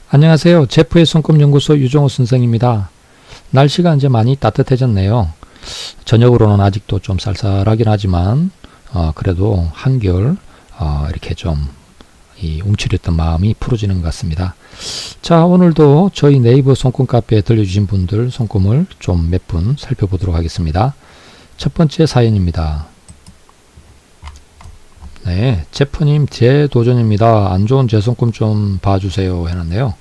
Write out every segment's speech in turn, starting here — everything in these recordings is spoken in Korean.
안녕하세요. 제프의 손금연구소 유정호 선생입니다. 날씨가 이제 많이 따뜻해졌네요. 저녁으로는 아직도 좀 쌀쌀하긴 하지만 그래도 한결 이렇게 좀 이 움츠렸던 마음이 풀어지는 것 같습니다. 자, 오늘도 저희 네이버 손금 카페에 들려주신 분들 손금을 좀 몇 분 살펴보도록 하겠습니다. 첫 번째 사연입니다. 네, 제프님 재도전입니다. 안 좋은 제 손금 좀 봐주세요 해놨네요.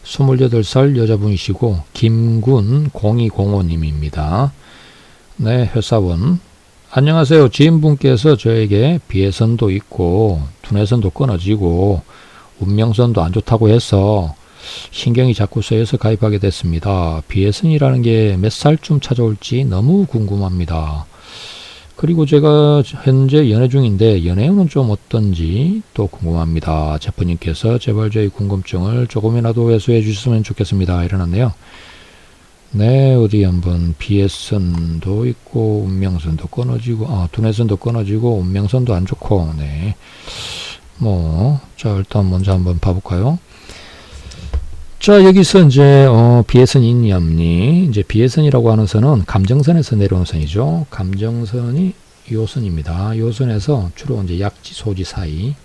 28살 여자분이시고 김군 0205님입니다. 네, 회사원. 안녕하세요. 지인분께서 저에게 비해선도 있고 두뇌선도 끊어지고 운명선도 안 좋다고 해서 신경이 자꾸 쓰여서 가입하게 됐습니다. 비해선이라는 게 몇 살쯤 찾아올지 너무 궁금합니다. 그리고 제가 현재 연애 중인데 연애운은 좀 어떤지 또 궁금합니다. 제프님께서 제발 저희 궁금증을 조금이라도 해소해 주셨으면 좋겠습니다. 이러놨네요. 네, 어디 한번 비해선도 있고 운명선도 끊어지고 두뇌선도 끊어지고 운명선도 안 좋고 네. 자 일단 먼저 한번 봐볼까요? 자, 여기서 이제 비해선 인념니 이제 비해선이라고 하는 선은 감정선에서 내려오는 선이죠. 감정선이 요 선입니다. 요 선에서 주로 이제 약지 소지 사이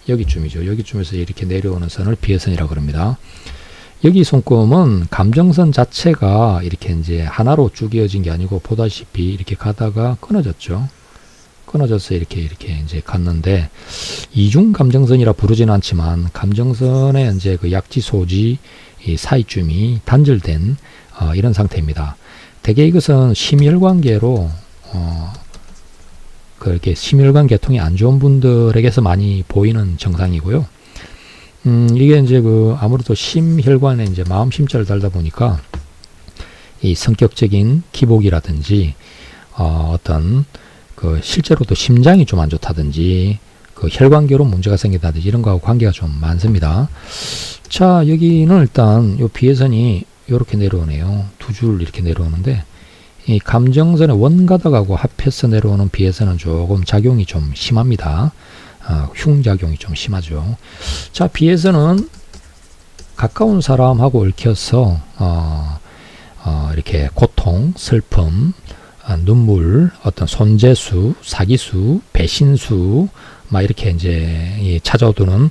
여기쯤이죠. 여기쯤에서 이렇게 내려오는 선을 비해선이라고 합니다. 여기 손금은 감정선 자체가 이렇게 이제 하나로 쭉 이어진 게 아니고 보다시피 이렇게 가다가 끊어졌죠. 끊어져서 이렇게 이제 갔는데 이중 감정선이라 부르지는 않지만 감정선의 이제 그 약지 소지 이 사이쯤이 단절된 이런 상태입니다. 대개 이것은 심혈관계로 그렇게 심혈관 계통이 안 좋은 분들에게서 많이 보이는 증상이고요. 이게 이제 아무래도 심혈관에 이제 마음 심자를 달다 보니까 이 성격적인 기복이라든지 어떤 실제로도 심장이 좀 안 좋다든지 혈관계로 문제가 생긴다든지 이런 거하고 관계가 좀 많습니다. 자, 여기는 일단 요 비해선이 이렇게 내려오네요. 두 줄 이렇게 내려오는데 이 감정선의 원가닥하고 합해서 내려오는 비해선은 조금 작용이 좀 심합니다. 흉작용이 좀 심하죠. 자, 비해선은 가까운 사람하고 얽혀서 이렇게 고통, 슬픔, 눈물, 어떤 손재수, 사기수, 배신수, 막 이렇게 이제 찾아오는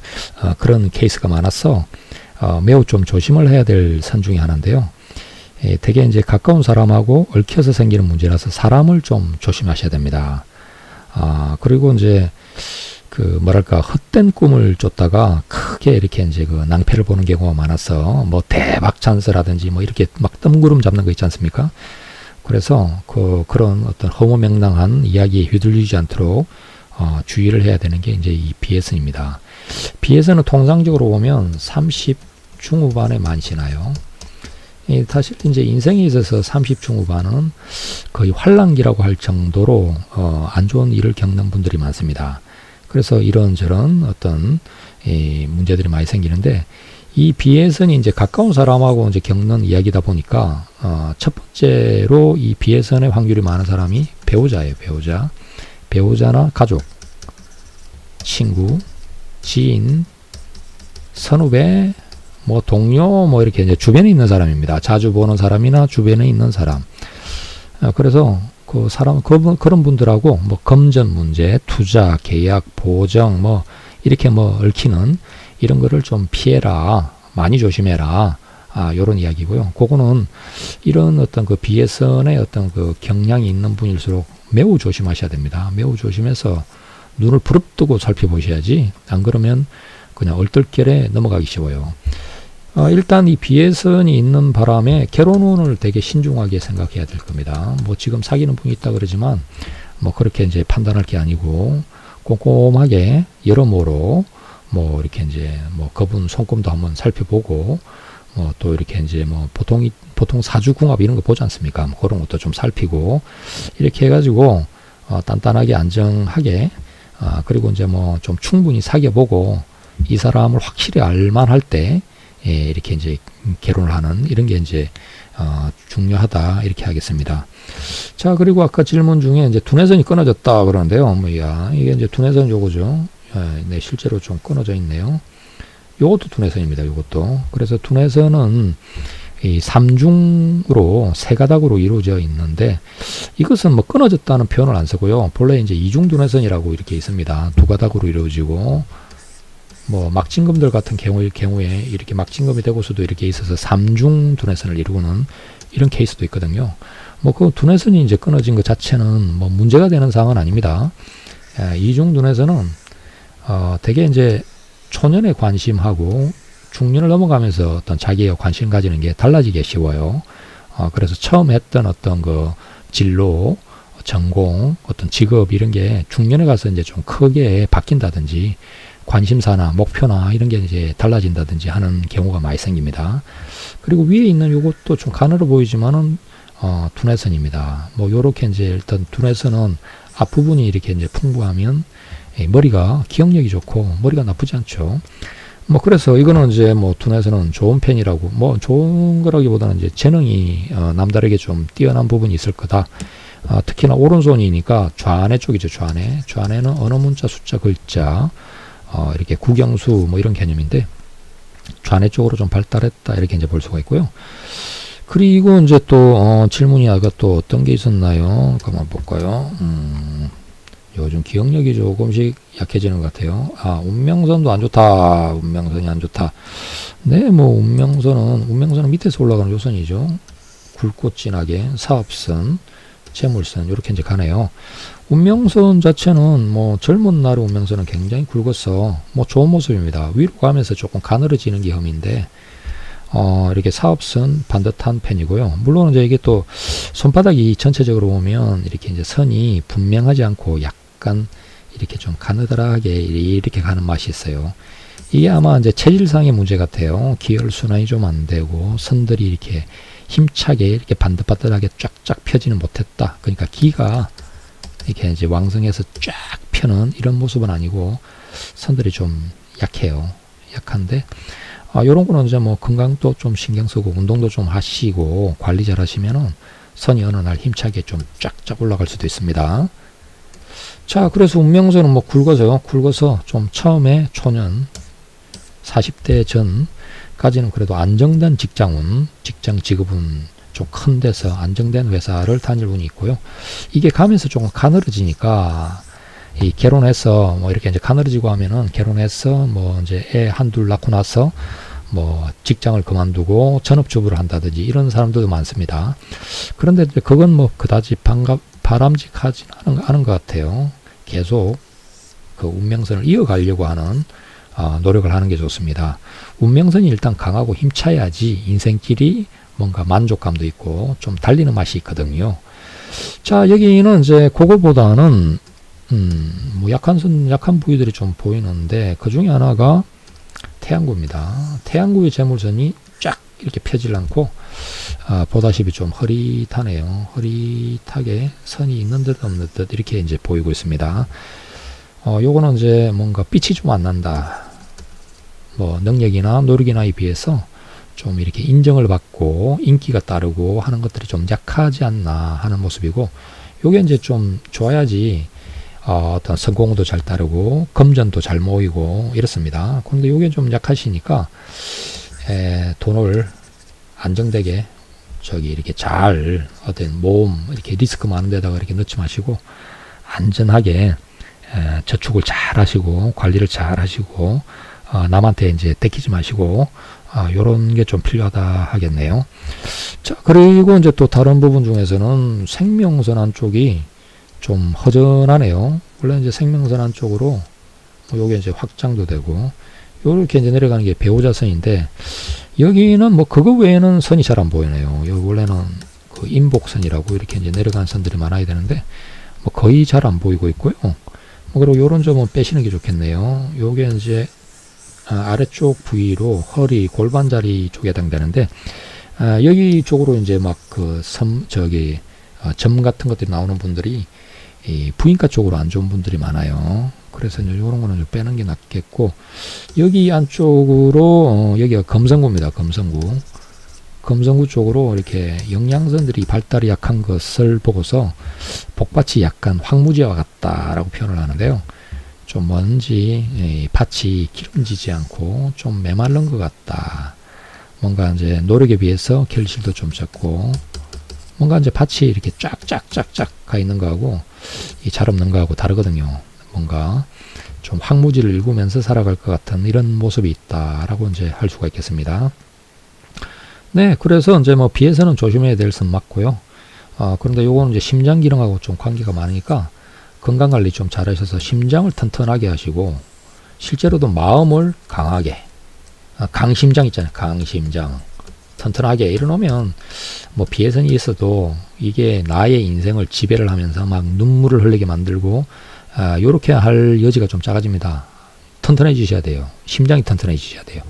그런 케이스가 많아서 매우 좀 조심을 해야 될 선 중에 하나인데요. 되게 이제 가까운 사람하고 얽혀서 생기는 문제라서 사람을 좀 조심하셔야 됩니다. 그리고 이제 뭐랄까 헛된 꿈을 쫓다가 크게 이렇게 이제 낭패를 보는 경우가 많아서 대박 찬스라든지 이렇게 막 뜬구름 잡는 거 있지 않습니까? 그래서 그런 어떤 허무맹랑한 이야기에 휘둘리지 않도록 주의를 해야 되는 게 이제 이 비해선입니다. 비해선은 통상적으로 보면 30 중후반에 많이 지나요. 사실 이제 인생에 있어서 30 중후반은 거의 환란기라고 할 정도로 안 좋은 일을 겪는 분들이 많습니다. 그래서 이런저런 어떤 문제들이 많이 생기는데 이 비해선이 이제 가까운 사람하고 이제 겪는 이야기다 보니까 첫 번째로 이 비해선의 확률이 많은 사람이 배우자예요. 배우자나 가족, 친구, 지인, 선후배, 동료, 이렇게 이제 주변에 있는 사람입니다. 자주 보는 사람이나 주변에 있는 사람. 그래서 그런 분들하고 금전 문제, 투자, 계약, 보정, 이렇게 얽히는 이런 거를 좀 피해라, 많이 조심해라, 요런 이야기고요. 그거는 이런 어떤 비해선의 어떤 경향이 있는 분일수록 매우 조심하셔야 됩니다. 매우 조심해서 눈을 부릅뜨고 살펴보셔야지, 안 그러면 그냥 얼떨결에 넘어가기 쉬워요. 일단 이 비해선이 있는 바람에 결혼운을 되게 신중하게 생각해야 될 겁니다. 지금 사귀는 분이 있다 그러지만 그렇게 이제 판단할 게 아니고 꼼꼼하게 여러모로 이렇게 이제 그분 손금도 한번 살펴보고 또 이렇게 이제 보통 사주궁합 이런 거 보지 않습니까? 그런 것도 좀 살피고 이렇게 해가지고 단단하게 안정하게 그리고 이제 좀 충분히 사귀어보고 이 사람을 확실히 알만할 때 이렇게 이제 결혼을 하는 이런 게 이제 중요하다 이렇게 하겠습니다. 자, 그리고 아까 질문 중에 이제 두뇌선이 끊어졌다 그러는데요. 이게 이제 두뇌선 요거죠. 네, 실제로 좀 끊어져 있네요. 요것도 두뇌선입니다. 요것도. 그래서 두뇌선은 이 3중으로 세 가닥으로 이루어져 있는데 이것은 뭐 끊어졌다는 표현을 안 쓰고요. 본래 이제 이중두뇌선이라고 이렇게 있습니다. 두 가닥으로 이루어지고 뭐 막진검들 같은 경우에 이렇게 막진검이 되고서도 이렇게 있어서 3중 두뇌선을 이루는 이런 케이스도 있거든요. 뭐 그 두뇌선이 이제 끊어진 것 자체는 뭐 문제가 되는 사항은 아닙니다. 이중 두뇌선은 되게 이제 초년에 관심하고 중년을 넘어가면서 어떤 자기의 관심 가지는 게 달라지게 쉬워요. 그래서 처음 했던 어떤 그 진로, 전공, 어떤 직업 이런 게 중년에 가서 이제 좀 크게 바뀐다든지 관심사나 목표나 이런 게 이제 달라진다든지 하는 경우가 많이 생깁니다. 그리고 위에 있는 요것도 좀 가늘어 보이지만은 두뇌선입니다. 뭐 요렇게 이제 일단 두뇌선은 앞부분이 이렇게 이제 풍부하면 머리가 기억력이 좋고 머리가 나쁘지 않죠. 뭐 그래서 이거는 이제 뭐 두뇌선은 좋은 편이라고 뭐 좋은 거라기보다는 이제 재능이 남다르게 좀 뛰어난 부분이 있을 거다. 특히나 오른손이니까 좌뇌 쪽이죠. 좌뇌는 언어 문자 숫자 글자 이렇게 국영수 뭐 이런 개념인데 좌뇌 쪽으로 좀 발달했다 이렇게 이제 볼 수가 있고요. 그리고 이제 또 질문이 아까 또 어떤 게 있었나요? 한번 볼까요? 요즘 기억력이 조금씩 약해지는 것 같아요. 운명선도 안 좋다. 운명선이 안 좋다. 네, 뭐 운명선은 밑에서 올라가는 요선이죠. 굵고 진하게 사업선, 재물선 이렇게 이제 가네요. 운명선 자체는 뭐 젊은 날의 운명선은 굉장히 굵어서 뭐 좋은 모습입니다. 위로 가면서 조금 가늘어지는 게 흠인데 이렇게 사업선 반듯한 편이고요. 물론 이제 이게 또 손바닥이 전체적으로 보면 이렇게 이제 선이 분명하지 않고 약간 이렇게 좀 가느다랗게 이렇게 가는 맛이 있어요. 이게 아마 이제 체질상의 문제 같아요. 기혈 순환이 좀 안 되고 선들이 이렇게 힘차게 이렇게 반듯반듯하게 쫙쫙 펴지는 못했다. 그러니까 기가 이렇게 이제 왕성해서 쫙 펴는 이런 모습은 아니고 선들이 좀 약해요. 약한데 요런 거는 이제 뭐 건강도 좀 신경 쓰고 운동도 좀 하시고 관리 잘 하시면은 선이 어느 날 힘차게 좀 쫙쫙 올라갈 수도 있습니다. 자, 그래서 운명선은 뭐 굵어서 좀 처음에 초년 40대 전까지는 그래도 안정된 직장 직업은 좀 큰 데서 안정된 회사를 다닐 운이 있고요. 이게 가면서 조금 가늘어지니까 이 결혼해서 뭐 이렇게 이제 가늘어지고 하면은 결혼해서 뭐 이제 애 한둘 낳고 나서 뭐 직장을 그만두고 전업주부를 한다든지 이런 사람들도 많습니다. 그런데 이제 그건 뭐 그다지 바람직하지 않은 것 같아요. 계속 그 운명선을 이어가려고 하는 노력을 하는 게 좋습니다. 운명선이 일단 강하고 힘차야지 인생길이 뭔가 만족감도 있고 좀 달리는 맛이 있거든요. 자, 여기는 이제 그거보다는 뭐 약한 부위들이 좀 보이는데 그 중에 하나가 태양구입니다. 태양구의 재물선이 쫙 이렇게 펴질 않고 보다시피 좀 흐릿하네요. 흐릿하게 선이 있는 듯 없는 듯 이렇게 이제 보이고 있습니다. 요거는 이제 뭔가 빛이 좀 안 난다. 뭐 능력이나 노력이나에 비해서 좀 이렇게 인정을 받고 인기가 따르고 하는 것들이 좀 약하지 않나 하는 모습이고 요게 이제 좀 좋아야지 어떤 성공도 잘 따르고 금전도 잘 모이고 이렇습니다. 그런데 요게 좀 약하시니까 돈을 안정되게 이렇게 잘 어떤 모험 이렇게 리스크 많은 데다가 이렇게 넣지 마시고 안전하게 저축을 잘 하시고 관리를 잘 하시고 남한테 이제 떼키지 마시고 요런 게 좀 필요하다 하겠네요. 자, 그리고 이제 또 다른 부분 중에서는 생명선 안쪽이 좀 허전하네요. 원래 이제 생명선 안쪽으로 요게 이제 확장도 되고 요렇게 이제 내려가는 게 배우자선인데 여기는 뭐 그거 외에는 선이 잘 안 보이네요. 여기 원래는 그 인복선이라고 이렇게 이제 내려가는 선들이 많아야 되는데 뭐 거의 잘 안 보이고 있고요. 뭐 그리고 요런 점은 빼시는 게 좋겠네요. 요게 이제 아래쪽 부위로 허리 골반 자리 쪽에 해당되는데 여기 쪽으로 이제 막 그 점 같은 것들이 나오는 분들이 이 부인과 쪽으로 안 좋은 분들이 많아요. 그래서 이제 이런 거는 좀 빼는 게 낫겠고 여기 안쪽으로 여기가 검성구입니다. 검성구 쪽으로 이렇게 영양선들이 발달이 약한 것을 보고서 복밭이 약간 황무지와 같다라고 표현을 하는데요. 좀 뭔지 밭이 기름지지 않고 좀 메마른 것 같다. 뭔가 이제 노력에 비해서 결실도 좀 적고 뭔가 이제 밭이 이렇게 쫙쫙쫙쫙 가 있는 거하고 이 잘 없는 거하고 다르거든요. 뭔가 좀 황무지를 일구면서 살아갈 것 같은 이런 모습이 있다라고 이제 할 수가 있겠습니다. 네, 그래서 이제 뭐 비에서는 조심해야 될 선 맞고요. 그런데 요거는 이제 심장 기능하고 좀 관계가 많으니까 건강 관리 좀 잘하셔서 심장을 튼튼하게 하시고 실제로도 마음을 강하게 강심장 있잖아요. 강심장 튼튼하게 이러놓으면 뭐 비해선이 있어도 이게 나의 인생을 지배를 하면서 막 눈물을 흘리게 만들고 요렇게 할 여지가 좀 작아집니다. 튼튼해지셔야 돼요. 심장이 튼튼해지셔야 돼요.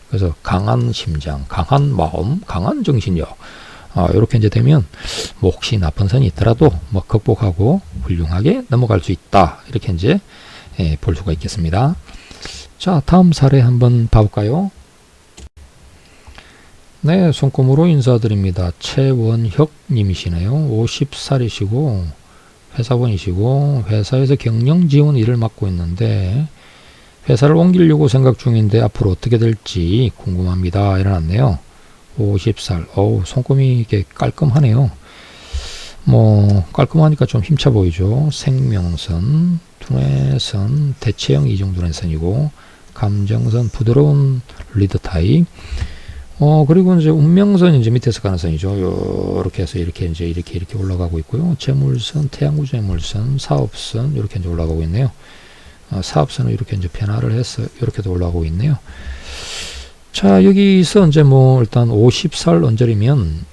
그래서 강한 심장, 강한 마음, 강한 정신력 요렇게 이제 되면 뭐 혹시 나쁜 선이 있더라도 뭐 극복하고 훌륭하게 넘어갈 수 있다. 이렇게 이제 볼 수가 있겠습니다. 자, 다음 사례 한번 봐볼까요? 네, 손금으로 인사드립니다. 최원혁 님이시네요. 50살이시고 회사원이시고 회사에서 경영 지원 일을 맡고 있는데 회사를 옮기려고 생각 중인데 앞으로 어떻게 될지 궁금합니다. 이래놨네요. 50살. 어우, 손금이 이게 깔끔하네요. 뭐 깔끔하니까 좀 힘차 보이죠. 생명선, 두뇌선, 대체형 이중두뇌선이고 감정선, 부드러운 리더 타입. 그리고 이제 운명선 이제 밑에서 가는 선이죠. 요렇게 해서 이렇게 이제 이렇게 올라가고 있고요. 재물선, 태양구 재물선, 사업선 이렇게 이제 올라가고 있네요. 사업선은 이렇게 이제 변화를 해서 이렇게도 올라가고 있네요. 자, 여기서 이제 뭐 일단 50살 언저리면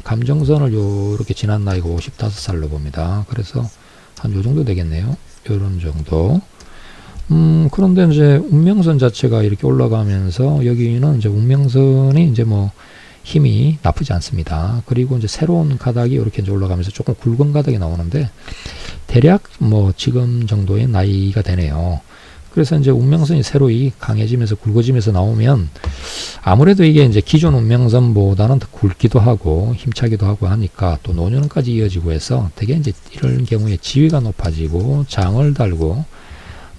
감정선을 요렇게 지난 나이가 55살로 봅니다. 그래서 한 요 정도 되겠네요. 요런 정도. 그런데 이제 운명선 자체가 이렇게 올라가면서 여기는 이제 운명선이 이제 뭐 힘이 나쁘지 않습니다. 그리고 이제 새로운 가닥이 이렇게 이제 올라가면서 조금 굵은 가닥이 나오는데 대략 뭐 지금 정도의 나이가 되네요. 그래서 이제 운명선이 새로이 강해지면서 굵어지면서 나오면 아무래도 이게 이제 기존 운명선보다는 더 굵기도 하고 힘차기도 하고 하니까 또 노년까지 이어지고 해서 되게 이제 이런 경우에 지위가 높아지고 장을 달고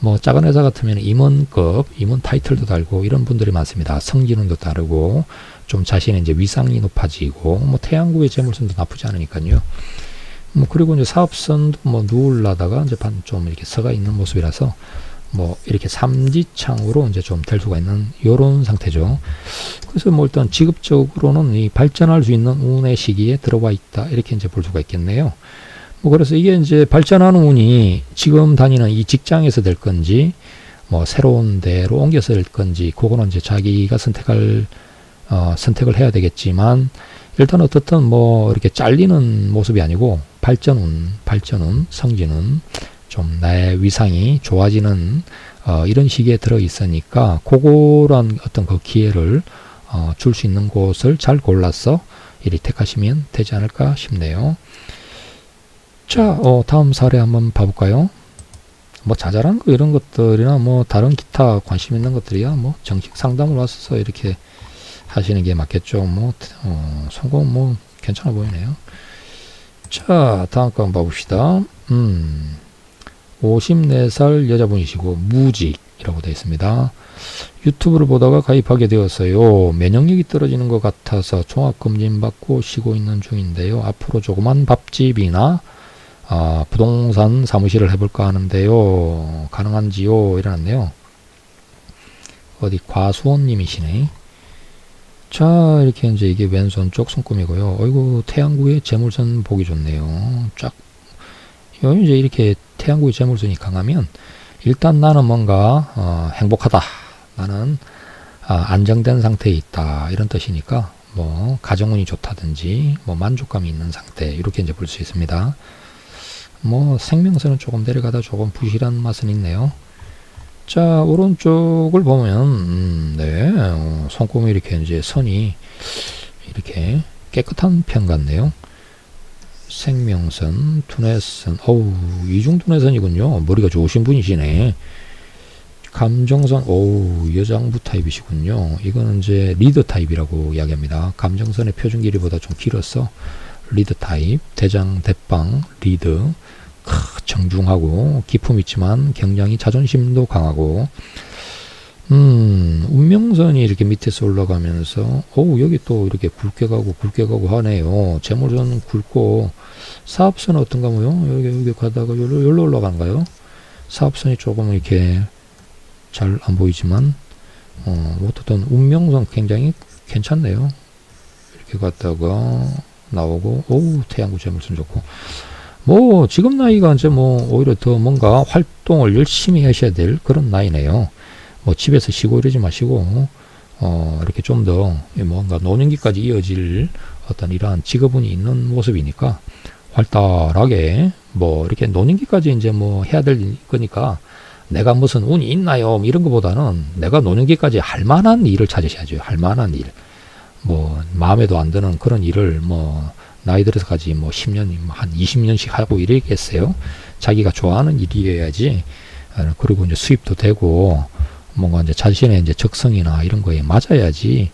뭐 작은 회사 같으면 임원급, 임원 타이틀도 달고 이런 분들이 많습니다. 성기능도 다르고 좀 자신의 이제 위상이 높아지고 뭐 태양구의 재물선도 나쁘지 않으니까요. 뭐 그리고 이제 사업선도 뭐 누울라다가 이제 좀 이렇게 서가 있는 모습이라서 뭐 이렇게 삼지창으로 이제 좀 될 수가 있는 요런 상태죠. 그래서 뭐 일단 직업적으로는 이 발전할 수 있는 운의 시기에 들어와 있다. 이렇게 이제 볼 수가 있겠네요. 뭐 그래서 이게 이제 발전하는 운이 지금 다니는 이 직장에서 될 건지 뭐 새로운 데로 옮겨서 될 건지 그거는 이제 자기가 선택을 해야 되겠지만 일단 어떻든 뭐 이렇게 잘리는 모습이 아니고 발전운, 성진운 좀 나의 위상이 좋아지는 이런 시기에 들어 있으니까 그거란 어떤 그 기회를 줄 수 있는 곳을 잘 골라서 이리 택하시면 되지 않을까 싶네요. 자, 다음 사례 한번 봐볼까요? 뭐 자잘한 거 이런 것들이나 뭐 다른 기타 관심 있는 것들이야 뭐 정식 상담을 와서 이렇게 하시는 게 맞겠죠. 뭐 성공 뭐 괜찮아 보이네요. 자, 다음 거 한번 봐봅시다. 54살 여자분이시고 무직이라고 되어 있습니다. 유튜브를 보다가 가입하게 되었어요. 면역력이 떨어지는 것 같아서 종합검진 받고 쉬고 있는 중인데요. 앞으로 조그만 밥집이나 부동산 사무실을 해볼까 하는데요. 가능한지요? 이러네요. 어디 과수원님이시네. 자, 이렇게 이제 이게 왼손 쪽 손금이고요. 어이구, 태양구의 재물선 보기 좋네요. 쫙. 이제 이렇게 태양구의 재물선이 강하면 일단 나는 뭔가 행복하다. 나는 안정된 상태에 있다. 이런 뜻이니까 뭐 가정운이 좋다든지 뭐 만족감이 있는 상태 이렇게 이제 볼 수 있습니다. 뭐 생명선은 조금 내려가다 조금 부실한 맛은 있네요. 자, 오른쪽을 보면 네, 손금이 이렇게 이제 선이 이렇게 깨끗한 편 같네요. 생명선, 두뇌선, 어우, 이중두뇌선이군요. 머리가 좋으신 분이시네. 감정선, 어우, 여장부 타입이시군요. 이거는 이제 리더 타입이라고 이야기합니다. 감정선의 표준 길이보다 좀 길어서 리더 타입, 대장, 대빵, 리더, 정중하고 기품 있지만 굉장히 자존심도 강하고 운명선이 이렇게 밑에서 올라가면서 여기 또 이렇게 굵게 가고 하네요. 재물선 굵고 사업선은 어떤가 뭐요? 여기 가다가 여기로 올라가는가요? 사업선이 조금 이렇게 잘 안 보이지만 어떻든 운명선 굉장히 괜찮네요. 이렇게 갔다가 나오고 태양구 재물선 좋고 뭐 지금 나이가 이제 뭐 오히려 더 뭔가 활동을 열심히 하셔야 될 그런 나이네요. 뭐 집에서 쉬고 이러지 마시고 이렇게 좀 더 뭔가 노년기까지 이어질 어떤 이러한 직업운이 있는 모습이니까 활달하게 뭐 이렇게 노년기까지 이제 뭐 해야 될 거니까 내가 무슨 운이 있나요? 이런 것보다는 내가 노년기까지 할 만한 일을 찾으셔야죠. 할 만한 일. 뭐 마음에도 안 드는 그런 일을 뭐 나이 들어서까지 뭐 10년, 한 20년씩 하고 이러겠어요. 자기가 좋아하는 일이어야지. 그리고 이제 수입도 되고 뭔가 이제 자신의 이제 적성이나 이런 거에 맞아야지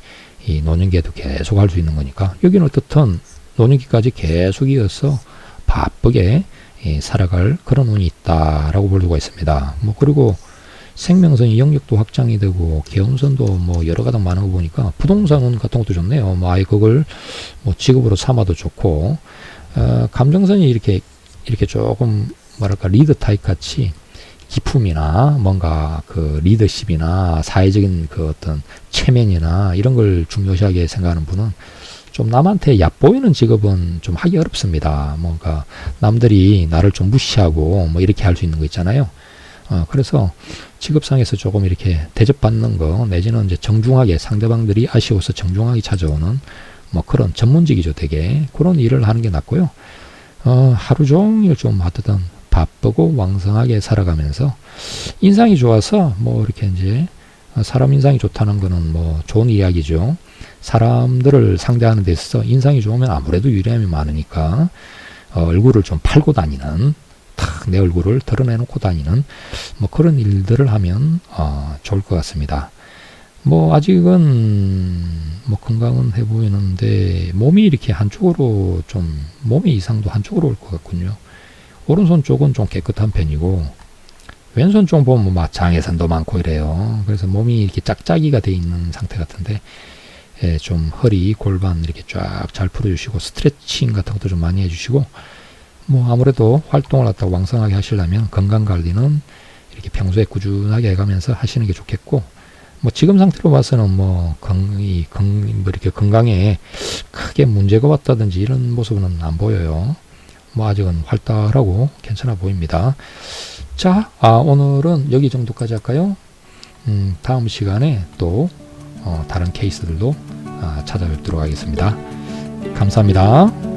이 노년기에도 계속 할 수 있는 거니까 여기는 어떻든 노년기까지 계속 이어서 바쁘게 살아갈 그런 운이 있다라고 볼 수가 있습니다. 뭐 그리고 생명선이 영역도 확장이 되고 개운선도 뭐 여러 가닥 많은 거 보니까 부동산 운 같은 것도 좋네요. 뭐 아예 그걸 뭐 직업으로 삼아도 좋고 감정선이 이렇게 조금 뭐랄까 리더 타입 같이 기품이나 뭔가 그 리더십이나 사회적인 그 어떤 체면이나 이런 걸 중요시하게 생각하는 분은 좀 남한테 얕보이는 직업은 좀 하기 어렵습니다. 뭔가 남들이 나를 좀 무시하고 뭐 이렇게 할 수 있는 거 있잖아요. 그래서 직업상에서 조금 이렇게 대접받는 거 내지는 이제 정중하게 상대방들이 아쉬워서 정중하게 찾아오는 뭐 그런 전문직이죠. 되게 그런 일을 하는 게 낫고요. 하루 종일 좀 어쨌든 바쁘고 왕성하게 살아가면서 인상이 좋아서 뭐 이렇게 이제 사람 인상이 좋다는 거는 뭐 좋은 이야기죠. 사람들을 상대하는 데 있어서 인상이 좋으면 아무래도 유리함이 많으니까 얼굴을 좀 팔고 다니는 탁 내 얼굴을 드러내놓고 다니는 뭐 그런 일들을 하면 좋을 것 같습니다. 뭐 아직은 뭐 건강은 해 보이는데 몸이 이렇게 한쪽으로 좀 몸의 이상도 한쪽으로 올 것 같군요. 오른손 쪽은 좀 깨끗한 편이고 왼손 쪽 보면 막 장애선도 많고 이래요. 그래서 몸이 이렇게 짝짝이가 돼 있는 상태 같은데 좀 허리, 골반 이렇게 쫙 잘 풀어주시고 스트레칭 같은 것도 좀 많이 해주시고 뭐 아무래도 활동을 갖다가 왕성하게 하시려면 건강관리는 이렇게 평소에 꾸준하게 해가면서 하시는 게 좋겠고 뭐 지금 상태로 봐서는 뭐 이렇게 건강에 크게 문제가 왔다든지 이런 모습은 안 보여요. 뭐 아직은 활달하고 괜찮아 보입니다. 자, 오늘은 여기 정도까지 할까요? 다음 시간에 또 다른 케이스들도 찾아뵙도록 하겠습니다. 감사합니다.